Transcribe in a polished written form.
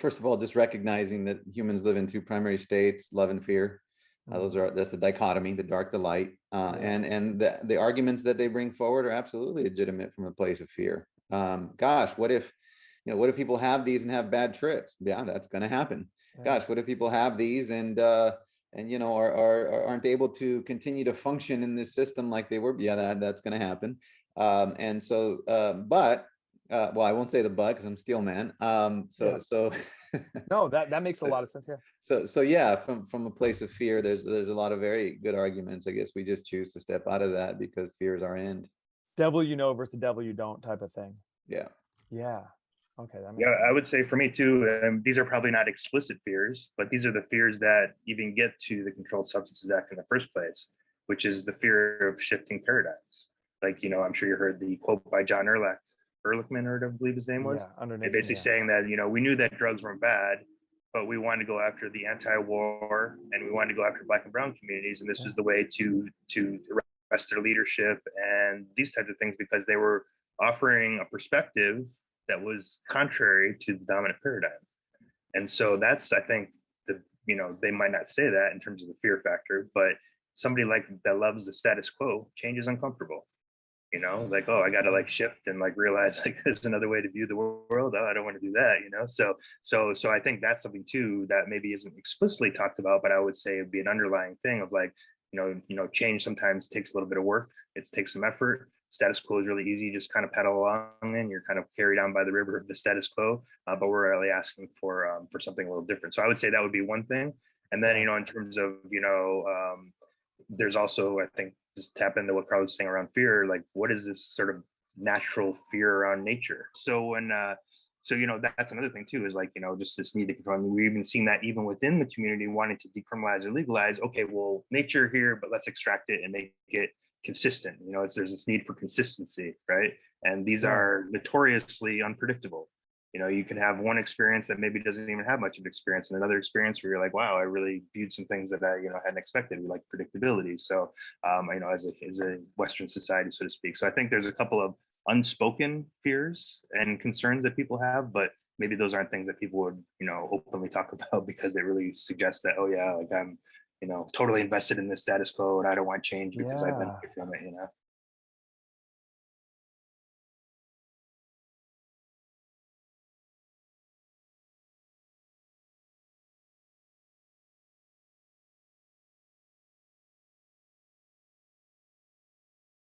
First of all, just recognizing that humans live in two primary states, love and fear. That's the dichotomy, the dark, the light, and the arguments that they bring forward are absolutely legitimate from a place of fear. Gosh, what if, what if people have these and have bad trips? Yeah, that's going to happen. Gosh, what if people have these and aren't able to continue to function in this system like they were? Yeah, that's going to happen. And so, but well, I won't say the but because I'm steel man. So no, that makes a lot of sense. Yeah. So yeah, from a place of fear, there's a lot of very good arguments. I guess we just choose to step out of that because fear is our end. Devil you know versus devil you don't type of thing. Yeah. Yeah. Okay. That makes Yeah, sense. I would say for me too, these are probably not explicit fears, but these are the fears that even get to the Controlled Substances Act in the first place, which is the fear of shifting paradigms. Like, I'm sure you heard the quote by John Ehrlichman, I believe his name was. Yeah, Basically saying that, we knew that drugs weren't bad, but we wanted to go after the anti-war and we wanted to go after Black and brown communities. And this was the way to arrest their leadership and these types of things, because they were offering a perspective that was contrary to the dominant paradigm. And so that's, I think, they might not say that in terms of the fear factor, but somebody that loves the status quo, change is uncomfortable. Like, oh, I got to shift and realize there's another way to view the world. Oh, I don't want to do that, So I think that's something too that maybe isn't explicitly talked about, but I would say it'd be an underlying thing of change sometimes takes a little bit of work. It takes some effort. Status quo is really easy. You just kind of pedal along and you're kind of carried on by the river of the status quo. But we're really asking for something a little different. So I would say that would be one thing. And then, in terms of, there's also, I think, just tap into what Carl was saying around fear, what is this sort of natural fear around nature? So that's another thing too, is just this need to control. We've even seen that even within the community wanting to decriminalize or legalize. Okay, well, nature here, but let's extract it and make it consistent. There's this need for consistency, right? And these are notoriously unpredictable. You can have one experience that maybe doesn't even have much of experience, and another experience where you're like, wow, I really viewed some things that I, hadn't expected. We like predictability. So, as a Western society, so to speak. So I think there's a couple of unspoken fears and concerns that people have, but maybe those aren't things that people would, openly talk about because it really suggests that, oh yeah, I'm, totally invested in this status quo and I don't want change because I benefit from it,